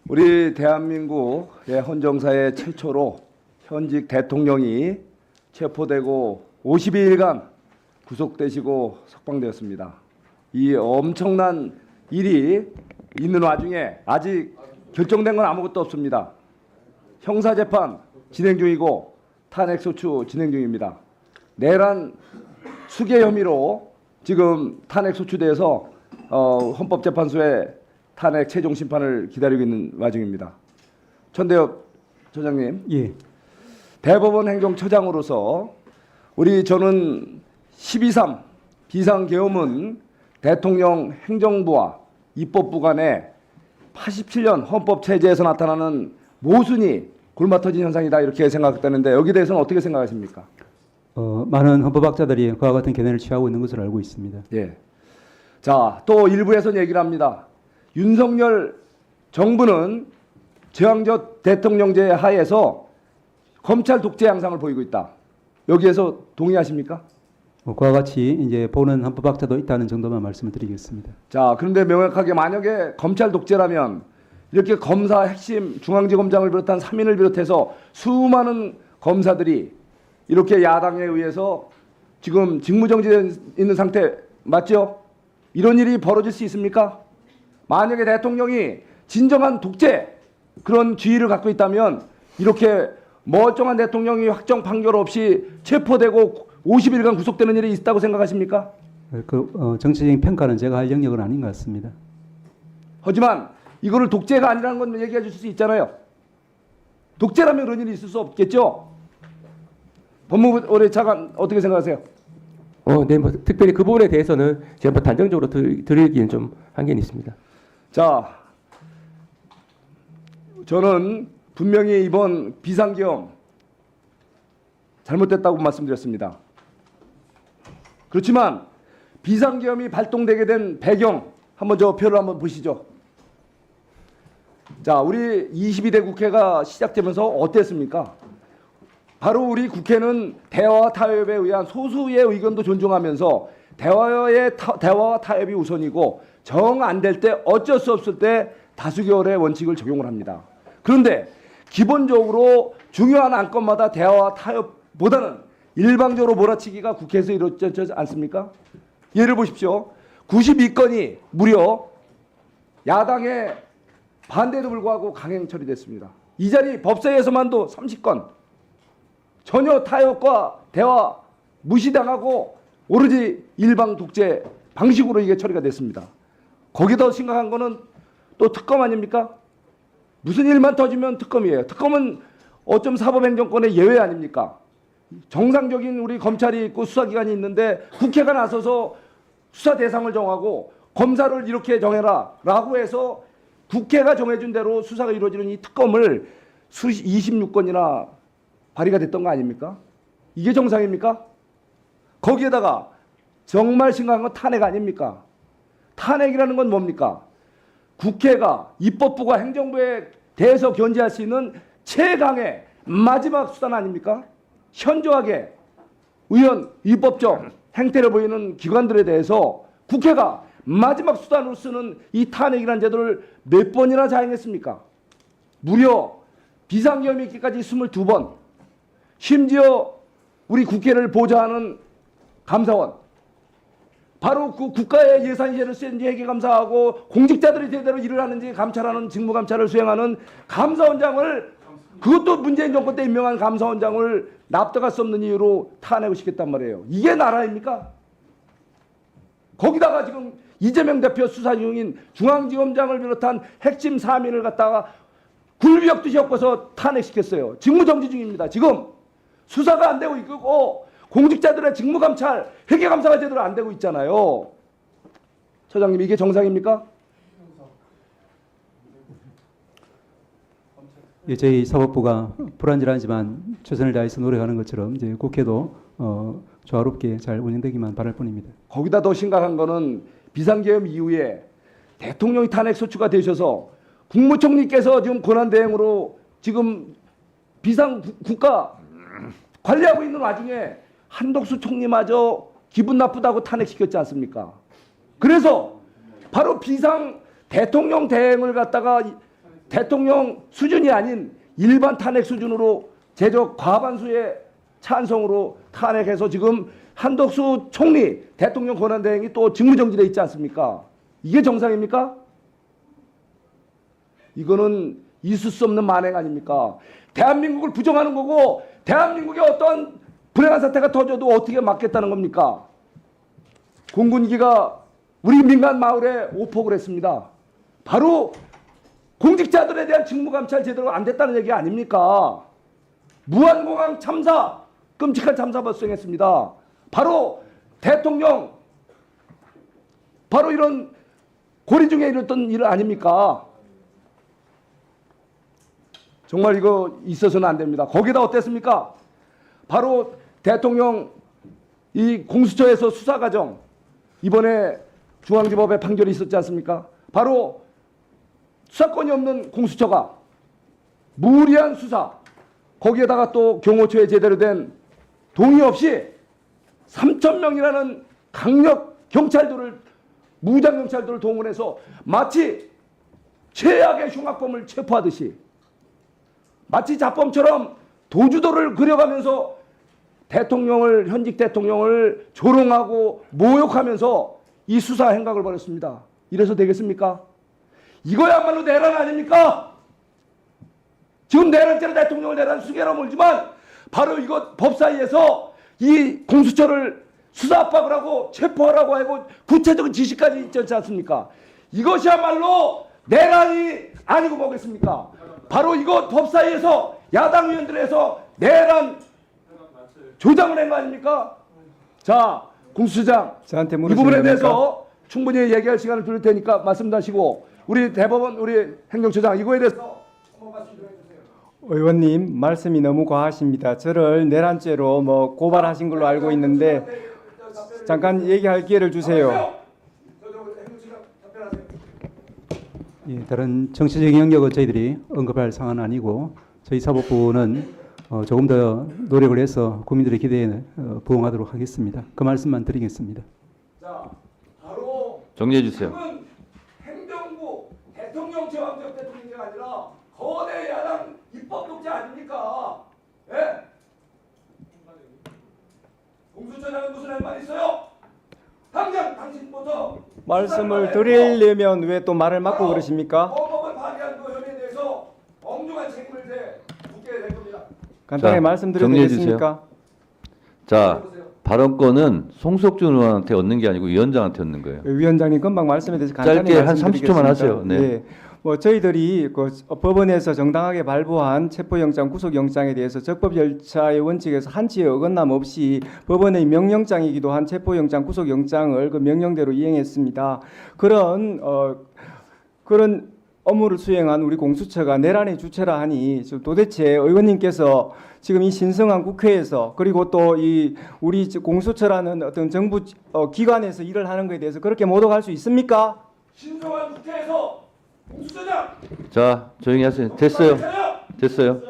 우리 대한민국의 헌정사의 최초로 현직 대통령이 체포되고 52일간 구속되시고 석방되었습니다. 이 엄청난 일이 있는 와중에 아직 결정된 건 아무것도 없습니다. 형사재판 진행 중이고 탄핵소추 진행 중입니다. 내란 수괴 혐의로 지금 탄핵소추돼서 헌법재판소에 탄핵 최종 심판을 기다리고 있는 와중입니다. 천대엽 처장님, 예. 대법원 행정처장으로서 저는 12.3 비상계엄은 대통령 행정부와 입법부 간의 87년 헌법체제에서 나타나는 모순이 골마터진 현상이다 이렇게 생각했다는데 여기에 대해서는 어떻게 생각하십니까? 많은 헌법학자들이 그와 같은 견해를 취하고 있는 것으로 알고 있습니다. 예. 자, 또 일부에서는 얘기를 합니다. 윤석열 정부는 제왕적 대통령제 하에서 검찰 독재 양상을 보이고 있다. 여기에서 동의하십니까? 그와 같이 이제 보는 헌법학자도 있다는 정도만 말씀을 드리겠습니다. 자, 그런데 명확하게 만약에 검찰 독재라면 이렇게 검사 핵심 중앙지검장을 비롯한 3인을 비롯해서 수많은 검사들이 이렇게 야당에 의해서 지금 직무정지되어 있는 상태 맞죠? 이런 일이 벌어질 수 있습니까? 만약에 대통령이 진정한 독재 그런 지위를 갖고 있다면 이렇게 멀쩡한 대통령이 확정 판결 없이 체포되고 50일간 구속되는 일이 있다고 생각하십니까? 정치적인 평가는 제가 할 영역은 아닌 것 같습니다. 하지만 이거를 독재가 아니라는 건 얘기해 줄 수 있잖아요. 독재라면 그런 일이 있을 수 없겠죠? 법무부 올해 차관 어떻게 생각하세요? 네, 뭐 특별히 그 부분에 대해서는 제가 뭐 단정적으로 드리기는 좀 한계는 있습니다. 자, 저는 분명히 이번 비상계엄 잘못됐다고 말씀드렸습니다. 그렇지만 비상계엄이 발동되게 된 배경 한번 저 표를 한번 보시죠. 자, 우리 22대 국회가 시작되면서 어땠습니까? 바로 우리 국회는 대화와 타협에 의한 소수의 의견도 존중하면서 대화와 타협이 우선이고 정 안 될 때 어쩔 수 없을 때 다수결의 원칙을 적용을 합니다. 그런데 기본적으로 중요한 안건마다 대화와 타협보다는 일방적으로 몰아치기가 국회에서 이루어지지 않습니까? 예를 보십시오. 92건이 무려 야당의 반대에도 불구하고 강행 처리됐습니다. 이 자리 법사위에서만도 30건 전혀 타협과 대화 무시당하고 오로지 일방 독재 방식으로 이게 처리가 됐습니다. 거기더 심각한 거는 또 특검 아닙니까? 무슨 일만 터지면 특검이에요. 특검은 어쩜 사법행정권의 예외 아닙니까? 정상적인 우리 검찰이 있고 수사기관이 있는데 국회가 나서서 수사 대상을 정하고 검사를 이렇게 정해라 라고 해서 국회가 정해준 대로 수사가 이루어지는 이 특검을 26건이나 발의가 됐던 거 아닙니까? 이게 정상입니까? 거기에다가 정말 심각한 건 탄핵 아닙니까? 탄핵이라는 건 뭡니까? 국회가 입법부가 행정부에 대해서 견제할 수 있는 최강의 마지막 수단 아닙니까? 현저하게 위법적 행태를 보이는 기관들에 대해서 국회가 마지막 수단으로 쓰는 이 탄핵이라는 제도를 몇 번이나 자행했습니까? 무려 비상계엄이 있기까지 22번, 심지어 우리 국회를 보좌하는 감사원, 바로 그 국가의 예산이 제대로 쓰였는지 회계감사하고 공직자들이 제대로 일을 하는지 감찰하는 직무감찰을 수행하는 감사원장을, 그것도 문재인 정권 때 임명한 감사원장을 납득할 수 없는 이유로 탄핵을 시켰단 말이에요. 이게 나라입니까? 거기다가 지금 이재명 대표 수사 중인 중앙지검장을 비롯한 핵심 3인을 갖다가 굴비역듯이 엮어서 탄핵시켰어요. 직무정지 중입니다. 지금 수사가 안 되고 있고 공직자들의 직무감찰, 회계감사가 제대로 안 되고 있잖아요. 처장님, 이게 정상입니까? 예, 저희 사법부가 불안전하지만 최선을 다해서 노력하는 것처럼 이제 국회도 조화롭게 잘 운영되기만 바랄 뿐입니다. 거기다 더 심각한 거는 비상계엄 이후에 대통령이 탄핵소추가 되셔서 국무총리께서 지금 권한대행으로 지금 비상국가 관리하고 있는 와중에 한덕수 총리마저 기분 나쁘다고 탄핵시켰지 않습니까? 그래서 바로 비상 대통령 대행을 갖다가 대통령 수준이 아닌 일반 탄핵 수준으로 제적 과반수의 찬성으로 탄핵해서 지금 한덕수 총리 대통령 권한대행이 또 직무정지돼 있지 않습니까? 이게 정상입니까? 이거는 있을 수 없는 만행 아닙니까? 대한민국을 부정하는 거고 대한민국에 어떤 불행한 사태가 터져도 어떻게 막겠다는 겁니까? 공군기가 우리 민간 마을에 오폭을 했습니다. 바로 공직자들에 대한 직무감찰 제대로 안 됐다는 얘기 아닙니까? 무한공항 참사, 끔찍한 참사 발생했습니다. 바로 대통령, 바로 이런 고리 중에 이랬던 일 아닙니까? 정말 이거 있어서는 안 됩니다. 거기다 어땠습니까? 바로 대통령 이 공수처에서 수사 과정, 이번에 중앙지법의 판결이 있었지 않습니까? 바로 수사권이 없는 공수처가 무리한 수사, 거기에다가 또 경호처에 제대로 된 동의 없이 3,000명이라는 강력 경찰들을, 무장 경찰들을 동원해서 마치 최악의 흉악범을 체포하듯이 마치 자범처럼 도주도를 그려가면서 대통령을, 현직 대통령을 조롱하고 모욕하면서 이 수사 행각을 벌였습니다. 이래서 되겠습니까? 이거야말로 내란 아닙니까? 지금 내란죄로 대통령을 내란 수개로 몰지만 바로 이거 법사위에서 이 공수처를 수사 압박을 하고 체포하라고 하고 구체적인 지시까지 있지 않습니까? 이것이야말로 내란이 아니고 뭐겠습니까? 바로 이거 법사위에서 야당 의원들에서 내란 조장을 한 거 아닙니까? 자, 공수처장, 저한테 이 물으시는 부분에 겁니까? 대해서 충분히 얘기할 시간을 드릴 테니까 말씀하시고 우리 대법원, 우리 행정처장 이거에 대해서 한번 말씀 좀 해주세요. 의원님 말씀이 너무 과하십니다. 저를 내란죄로 뭐 고발하신 걸로 알고 있는데 잠깐 얘기할 기회를 주세요. 예, 다른 정치적인 영역은 저희들이 언급할 상황은 아니고 저희 사법부는 조금 더 노력을 해서 국민들의 기대에 부응하도록 하겠습니다. 그 말씀만 드리겠습니다. 자, 바로 정리해 주세요. 지금은 행정부 대통령 제왕적 대통령이 아니라 거대 야당 입법 독재 아닙니까? 예? 공수처장은 무슨 할 말 있어요? 당장 당신부터 말씀을 드리려면 왜 또 말을 막고 그러십니까? 헌법을 파괴한 그 혐의에 대해서 엄중한 책임을 묻게 될 겁니다. 간단하게 자, 말씀드려도 정리해 되겠습니까? 자, 발언권은 송석준 의원한테 얻는 게 아니고 위원장한테 얻는 거예요. 위원장님 금방 말씀에 대해서 간단히 짧게 한 말씀드리겠습니다. 30초만 하세요. 네. 예. 뭐 저희들이 그 법원에서 정당하게 발부한 체포영장, 구속영장에 대해서 적법 절차의 원칙에서 한치의 어긋남 없이 법원의 명령장이기도 한 체포영장, 구속영장을 그 명령대로 이행했습니다. 그런 업무를 수행한 우리 공수처가 내란의 주체라 하니 지금 도대체 의원님께서 지금 이 신성한 국회에서 그리고 또 이 우리 공수처라는 어떤 정부 기관에서 일을 하는 것에 대해서 그렇게 모독할 수 있습니까? 신성한 국회에서 공수처장 자, 조용히 하세요. 됐어요. 됐어요.